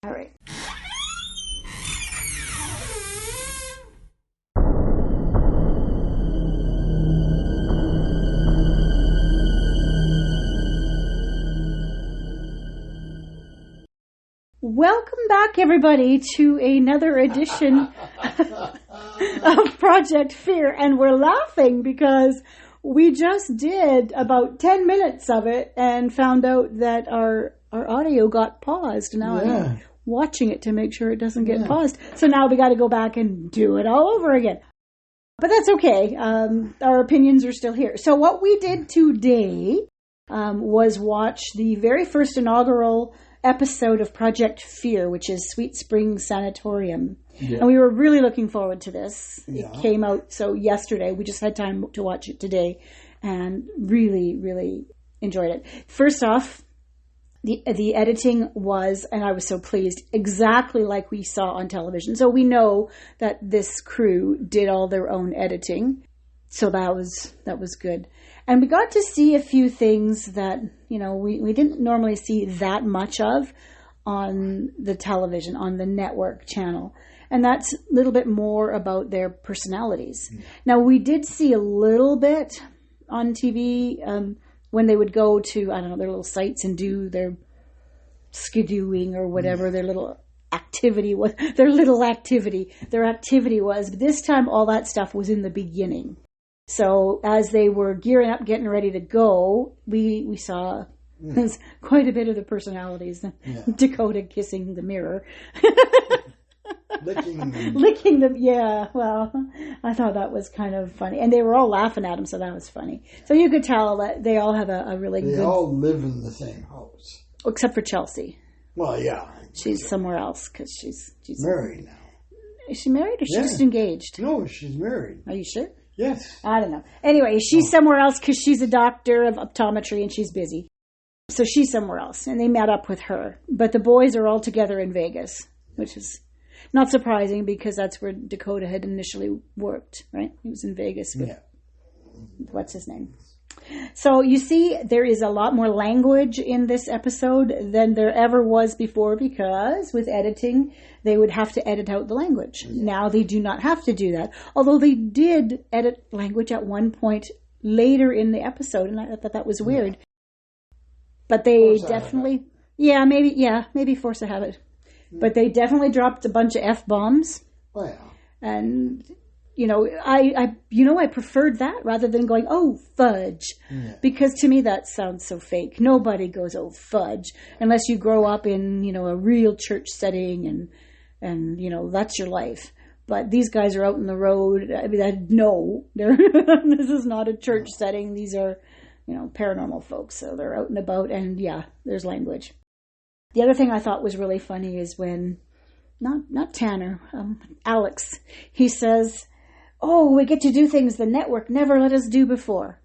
All right. Welcome back, everybody, to another edition of Project Fear. And we're laughing because we just did about 10 minutes of it and found out that our audio got paused. Now I'm watching it to make sure it doesn't get paused. So now we got to go back and do it all over again. But that's okay. Our opinions are still here. So what we did today was watch the very first inaugural episode of Project Fear, which is Sweet Spring Sanatorium. Yeah. And we were really looking forward to this. Yeah. It came out yesterday. We just had time to watch it today and really, really enjoyed it. First off, the editing was, and I was so pleased, exactly like we saw on television. So we know that this crew did all their own editing. So that was good. And we got to see a few things that, we didn't normally see that much of on the television, on the network channel. And that's a little bit more about their personalities. Mm. Now, we did see a little bit on TV when they would go to, their little sites and do their skidooing or whatever, their little activity was. Their activity was. But this time, all that stuff was in the beginning. So as they were gearing up, getting ready to go, we saw quite a bit of the personalities. Yeah. Dakota kissing the mirror. Licking them. Yeah, well, I thought that was kind of funny. And they were all laughing at him, so that was funny. So you could tell that they all have a really good... They all live in the same house. Except for Chelsea. Well, yeah. She's somewhere else because she's married now. Is she married or she's just engaged? No, she's married. Are you sure? Yes. I don't know. Anyway, she's somewhere else because she's a doctor of optometry and she's busy. So she's somewhere else, and they met up with her. But the boys are all together in Vegas, which is not surprising because that's where Dakota had initially worked, right? He was in Vegas with, what's his name? So you see, there is a lot more language in this episode than there ever was before because with editing, they would have to edit out the language. Yeah. Now they do not have to do that. Although they did edit language at one point later in the episode, and I thought that was weird. Yeah. But they definitely, maybe force a habit. Yeah. But they definitely dropped a bunch of F-bombs. Oh, yeah. And... I preferred that rather than going, oh, fudge. Yeah. Because to me that sounds so fake. Nobody goes, oh, fudge, unless you grow up in, a real church setting and that's your life. But these guys are out in the road. I mean, this is not a church setting. These are, paranormal folks. So they're out and about and there's language. The other thing I thought was really funny is when, not Tanner, Alex, he says, oh, we get to do things the network never let us do before.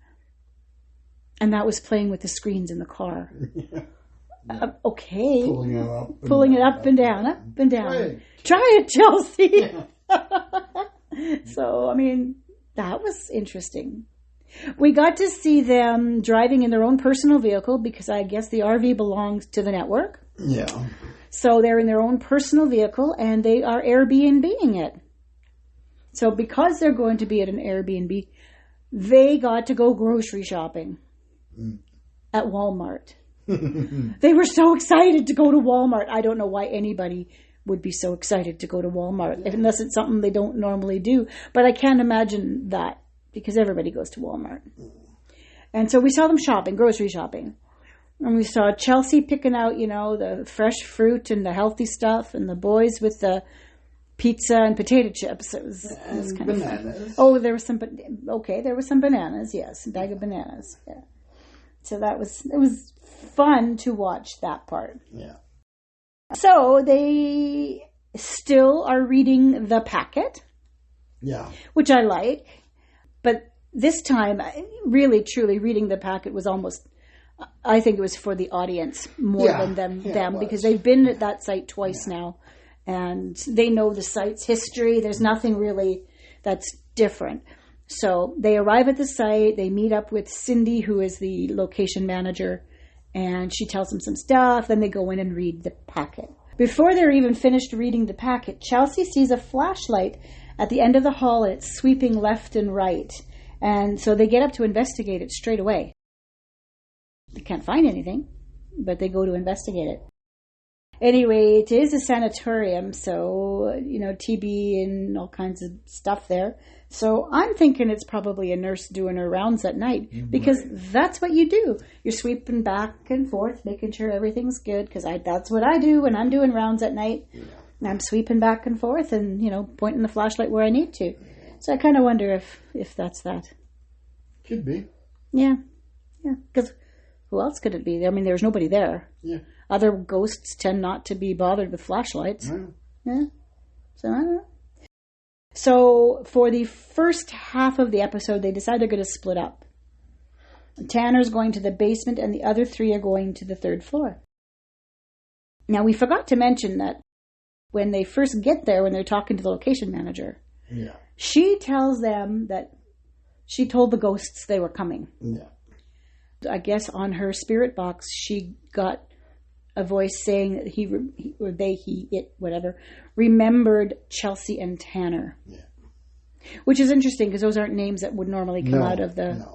And that was playing with the screens in the car. Yeah. Okay. Pulling it up and down, up and down. Try it, Chelsea. Yeah. So, that was interesting. We got to see them driving in their own personal vehicle because I guess the RV belongs to the network. Yeah. So they're in their own personal vehicle and they are Airbnb-ing it. So because they're going to be at an Airbnb, they got to go grocery shopping at Walmart. They were so excited to go to Walmart. I don't know why anybody would be so excited to go to Walmart, unless it's something they don't normally do. But I can't imagine that because everybody goes to Walmart. And so we saw them grocery shopping. And we saw Chelsea picking out, the fresh fruit and the healthy stuff, and the boys with the pizza and potato chips. It was kind bananas. of fun. Oh, there were some bananas. Yes, a bag of bananas. Yeah. So it was fun to watch that part. Yeah. So they still are reading the packet. Yeah. Which I like. But this time, really, truly reading the packet was almost, I think it was for the audience more than them because they've been at that site twice now. And they know the site's history. There's nothing really that's different. So they arrive at the site. They meet up with Cindy, who is the location manager, and she tells them some stuff. Then they go in and read the packet. Before they're even finished reading the packet, Chelsea sees a flashlight at the end of the hall, and it's sweeping left and right. And so they get up to investigate it straight away. They can't find anything, but they go to investigate it. Anyway, it is a sanatorium, so, TB and all kinds of stuff there. So I'm thinking it's probably a nurse doing her rounds at night, because that's what you do. You're sweeping back and forth, making sure everything's good, because that's what I do when I'm doing rounds at night. Yeah. I'm sweeping back and forth and, pointing the flashlight where I need to. So I kind of wonder if that's that. Could be. Yeah. Yeah, because who else could it be? I mean, there's nobody there. Yeah. Other ghosts tend not to be bothered with flashlights. Yeah. So I don't know. So for the first half of the episode, they decide they're going to split up. Tanner's going to the basement and the other three are going to the third floor. Now, we forgot to mention that when they first get there, when they're talking to the location manager, she tells them that she told the ghosts they were coming. Yeah. I guess on her spirit box, she got a voice saying that whatever, remembered Chelsea and Tanner. Yeah. Which is interesting because those aren't names that would normally come out of the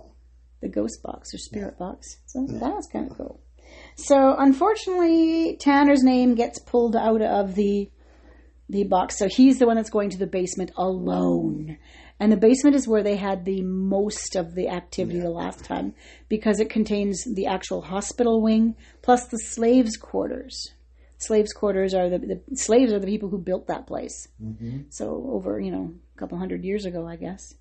ghost box or spirit box. So that was kind of cool. So unfortunately, Tanner's name gets pulled out of the box. So he's the one that's going to the basement alone. And the basement is where they had the most of the activity the last time, because it contains the actual hospital wing plus the slaves' quarters. Slaves' quarters are the slaves are the people who built that place. Mm-hmm. So over, a couple hundred years ago, I guess.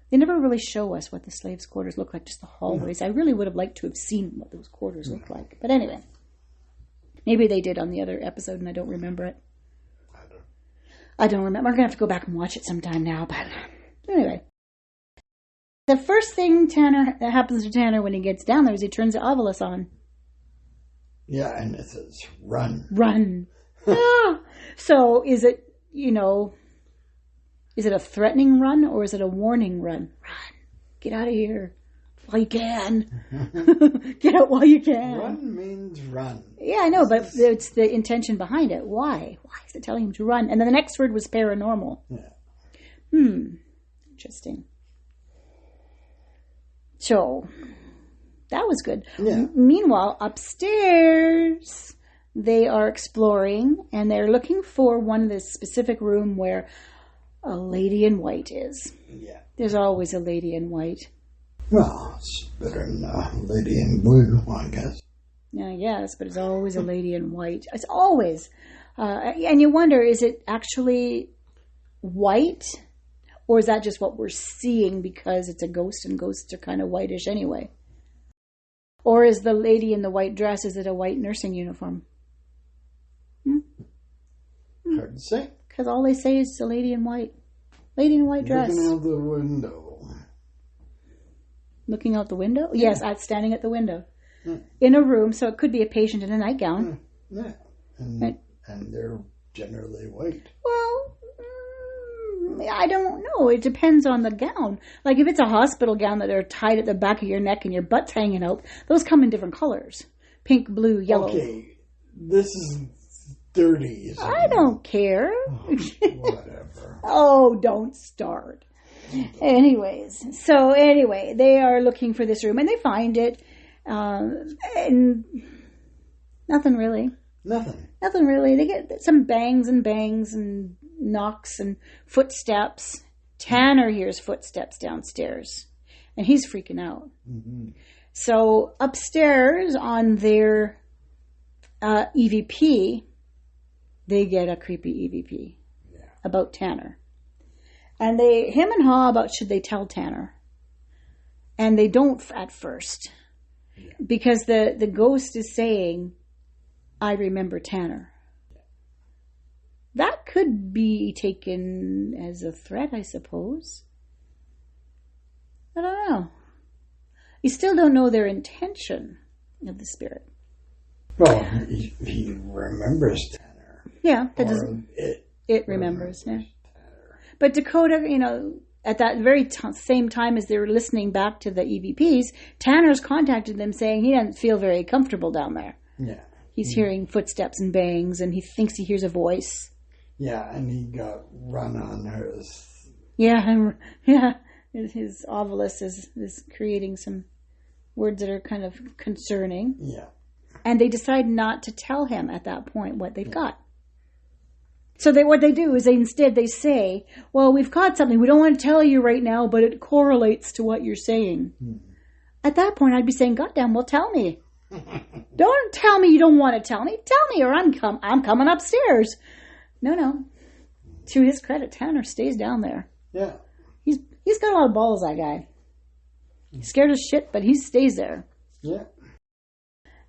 They never really show us what the slaves' quarters look like, just the hallways. I really would have liked to have seen what those quarters look like. But anyway, maybe they did on the other episode and I don't remember it. I don't remember. I'm going to have to go back and watch it sometime now. But anyway. The first thing that happens to Tanner when he gets down there is he turns the Ovilus on. Yeah, and it says, run. Run. So is it, is it a threatening run or is it a warning run? Run. Get out of here while you can. Get out while you can. Run means run. Yeah, I know, but it's the intention behind it. Why? Why is it telling him to run? And then the next word was paranormal. Yeah. Interesting. So, that was good. Yeah. Meanwhile, upstairs, they are exploring, and they're looking for this specific room where a lady in white is. Yeah. There's always a lady in white. Well, it's better than a lady in blue, I guess. Yeah, yes, but it's always a lady in white. It's always. And you wonder, is it actually white? Or is that just what we're seeing because it's a ghost and ghosts are kind of whitish anyway? Or is the lady in the white dress, is it a white nursing uniform? Hard to say. Because all they say is a lady in white. Lady in white dress. Looking out the window. Looking out the window? Yes, standing at the window. In a room, so it could be a patient in a nightgown. Yeah. And they're generally white. Well, I don't know. It depends on the gown. Like if it's a hospital gown that are tied at the back of your neck and your butt's hanging out, those come in different colors. Pink, blue, yellow. Okay, this is 30s. I don't care. Whatever. Oh, don't start. Anyways, they are looking for this room and they find it. And nothing really. Nothing really. They get some bangs and knocks and footsteps. Tanner hears footsteps downstairs and he's freaking out. Mm-hmm. So upstairs on their EVP, they get a creepy EVP about Tanner. And they hem and haw about should they tell Tanner. And they don't at first. Yeah. Because the ghost is saying, I remember Tanner. Yeah. That could be taken as a threat, I suppose. I don't know. You still don't know their intention of the spirit. Well, he remembers Tanner. Yeah, that doesn't. It remembers, yeah. But Dakota, at that very same time as they were listening back to the EVPs, Tanner's contacted them saying he doesn't feel very comfortable down there. Yeah. He's hearing footsteps and bangs, and he thinks he hears a voice. Yeah, and he got run on his... Yeah, his ovilus is creating some words that are kind of concerning. Yeah. And they decide not to tell him at that point what they've got. So what they do is they say, well, we've got something. We don't want to tell you right now, but it correlates to what you're saying. At that point, I'd be saying, goddamn, well, tell me. Don't tell me you don't want to tell me. Tell me or I'm coming upstairs. No. To his credit, Tanner stays down there. Yeah. He's got a lot of balls, that guy. He's scared as shit, but he stays there. Yeah.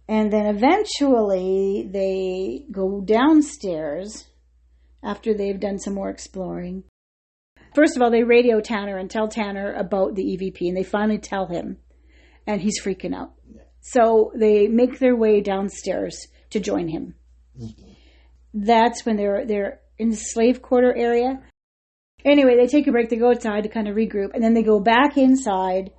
And then eventually they go downstairs after they've done some more exploring. First of all, they radio Tanner and tell Tanner about the EVP, and they finally tell him, and he's freaking out. Yeah. So they make their way downstairs to join him. Mm-hmm. That's when they're in the slave quarter area. Anyway, they take a break, they go outside to kind of regroup, and then they go back inside,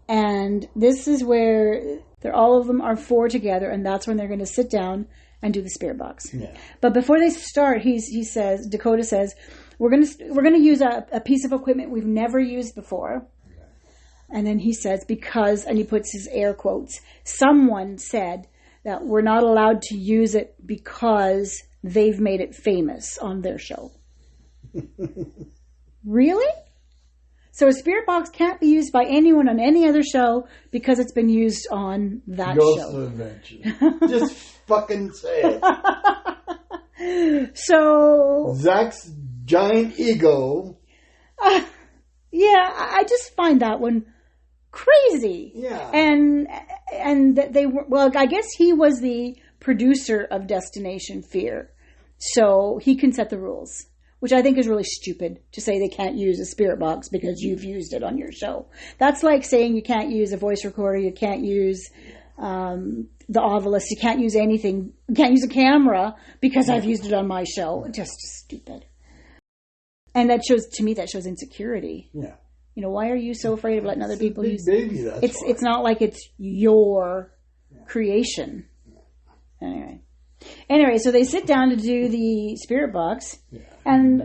and this is where all of them are 4 together, and that's when they're going to sit down and do the spirit box. Yeah. But before they start, Dakota says, we're going to use a piece of equipment we've never used before. Okay. And then he says, because, and he puts his air quotes, someone said that we're not allowed to use it because they've made it famous on their show. Really? So a spirit box can't be used by anyone on any other show because it's been used on that Ghost show. Adventure. Just fucking say it. So Zach's giant ego. Yeah, I just find that one crazy. Yeah. And that they were, well, I guess he was the producer of Destination Fear. So he can set the rules. Which I think is really stupid to say they can't use a spirit box because you've used it on your show. That's like saying you can't use a voice recorder, you can't use the ovilus, you can't use anything, you can't use a camera because I've used it on my show. Just stupid. And that shows insecurity. Yeah. You know, why are you so afraid of letting other people use it? Baby, that's it's not like it's your creation. Anyway, so they sit down to do the spirit box, and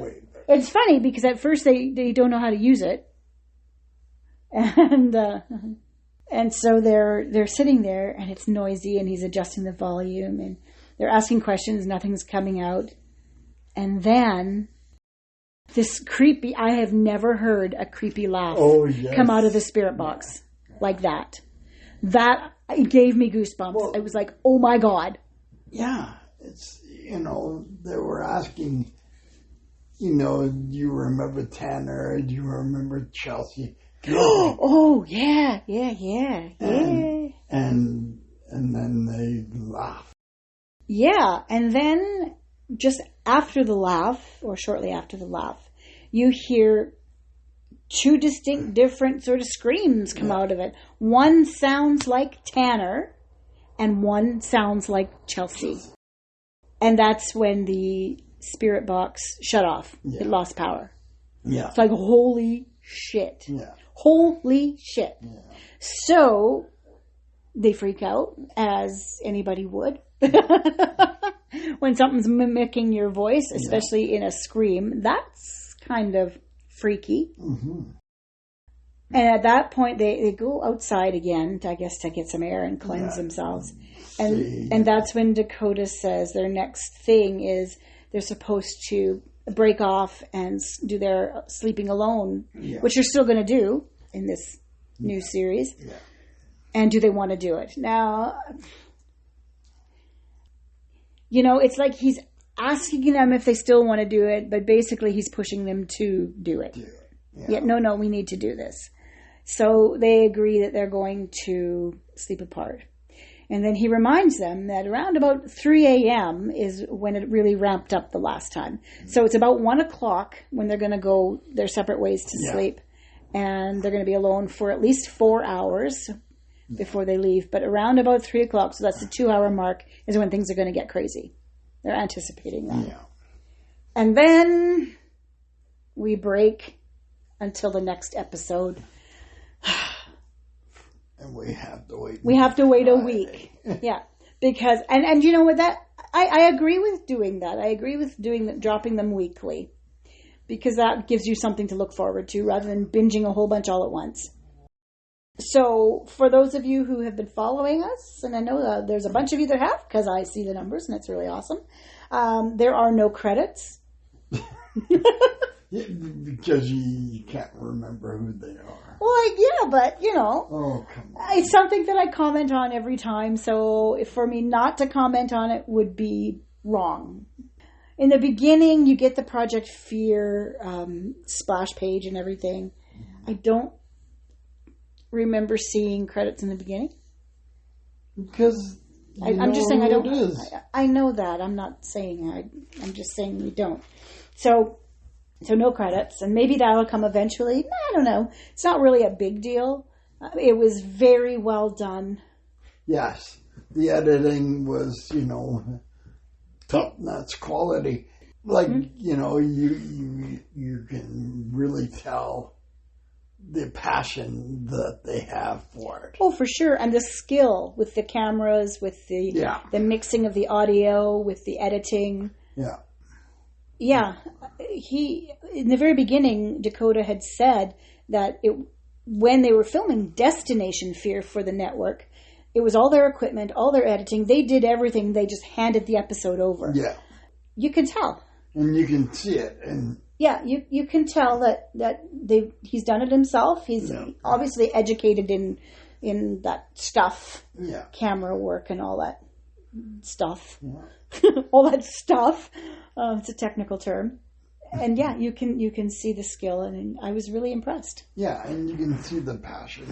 it's funny because at first they don't know how to use it, and so they're sitting there and it's noisy and he's adjusting the volume and they're asking questions, nothing's coming out, and then this creepy, I have never heard a creepy laugh come out of the spirit box like that. That gave me goosebumps. Well, I was like, oh my God. Yeah, it's, they were asking, do you remember Tanner? Do you remember Chelsea? Oh, yeah. And then they laugh. Yeah, and then just after the laugh, or shortly after the laugh, you hear 2 distinct different sort of screams come out of it. One sounds like Tanner, and one sounds like Chelsea. And that's when the spirit box shut off. Yeah. It lost power. Yeah. It's like, holy shit. Yeah. Holy shit. Yeah. So they freak out, as anybody would. When something's mimicking your voice, especially in a scream, that's kind of freaky. Mm-hmm. And at that point, they go outside again, to get some air and cleanse themselves. And that's when Dakota says their next thing is they're supposed to break off and do their sleeping alone, which they're still going to do in this new series. Yeah. And do they want to do it? Now, it's like he's asking them if they still want to do it, but basically he's pushing them to do it. Yeah, no, we need to do this. So they agree that they're going to sleep apart. And then he reminds them that around about 3 a.m. is when it really ramped up the last time. So it's about 1 o'clock when they're going to go their separate ways to sleep. And they're going to be alone for at least 4 hours before they leave. But around about 3 o'clock, so that's the 2-hour mark, is when things are going to get crazy. They're anticipating that. Yeah. And then we break until the next episode. And we have to wait. We have to wait a week. Yeah. Because, and you know what, that, I agree with doing that. I agree with dropping them weekly. Because that gives you something to look forward to rather than binging a whole bunch all at once. So for those of you who have been following us, and I know there's a bunch of you that have, because I see the numbers and it's really awesome, there are no credits. Yeah, because you can't remember who they are. Well, yeah, but, you know. Oh, come on. It's something that I comment on every time, so for me not to comment on it would be wrong. In the beginning, you get the Project Fear splash page and everything. I don't remember seeing credits in the beginning. Because I'm just saying I don't. It is. I know that. I'm not saying I'm just saying we don't. So no credits, and maybe that'll come eventually. I don't know. It's not really a big deal. It was very well done. Yes, the editing was, top-notch quality. Like, you can really tell the passion that they have for it. Oh, for sure. And the skill with the cameras, with the mixing of the audio, with the editing. Yeah. Yeah. In the very beginning, Dakota had said that when they were filming Destination Fear for the network, it was all their equipment, all their editing. They did everything. They just handed the episode over. Yeah. You can tell. And you can see it. And yeah, you can tell that he's done it himself. He's obviously educated in that stuff. Yeah. Camera work and all that stuff. Yeah. All that stuff. It's a technical term. And yeah, you can see the skill, and I was really impressed. Yeah, and you can see the passion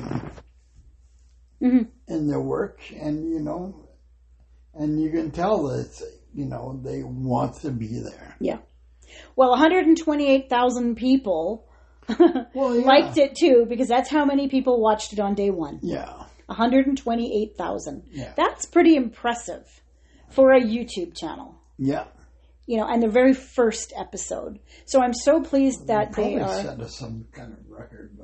in their work, and and you can tell that they want to be there. Yeah. Well, 128,000 people liked it too, because that's how many people watched it on day one. Yeah. 128,000. Yeah. That's pretty impressive for a YouTube channel. Yeah. And the very first episode. So I'm so pleased that they are. Set us some kind of record.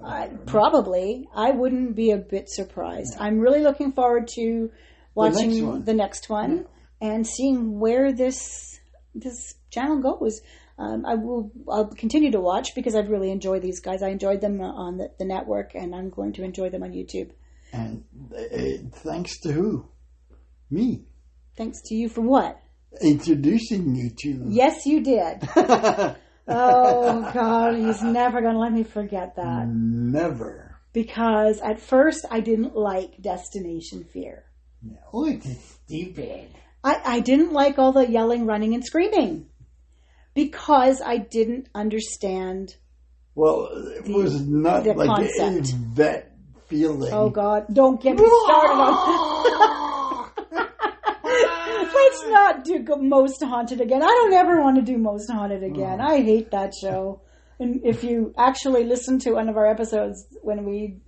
Probably. I wouldn't be a bit surprised. Yeah. I'm really looking forward to watching the next one and seeing where this channel goes. I'll continue to watch because I've really enjoyed these guys. I enjoyed them on the network, and I'm going to enjoy them on YouTube. And thanks to who? Me. Thanks to you for what? Introducing you to. Yes, you did. Oh, God, he's never going to let me forget that. Never. Because at first I didn't like Destination Fear. Oh, it's stupid. I didn't like all the yelling, running, and screaming. Because I didn't understand. Well, it was not the like concept. That feeling. Oh, God, don't get me started on. Let's not do Most Haunted again. I don't ever want to do Most Haunted again. I hate that show. And if you actually listen to one of our episodes when we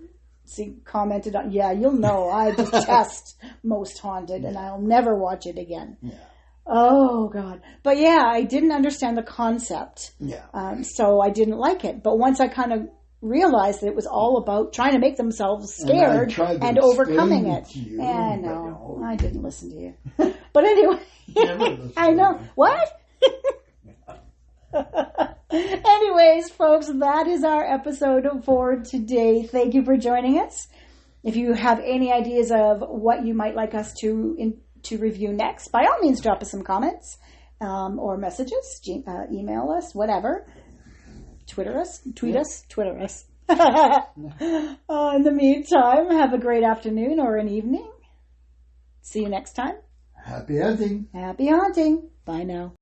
commented on, you'll know I detest Most Haunted, and I'll never watch it again. Yeah. Oh, God. But I didn't understand the concept. Yeah. So I didn't like it. But once I kind of realized that it was all about trying to make themselves scared and overcoming it. No, I didn't listen to you. But anyway, I know. What? Anyways, folks, that is our episode for today. Thank you for joining us. If you have any ideas of what you might like us to review next, by all means, drop us some comments or messages, email us, whatever. Tweet us. In the meantime, have a great afternoon or an evening. See you next time. Happy hunting. Happy hunting. Bye now.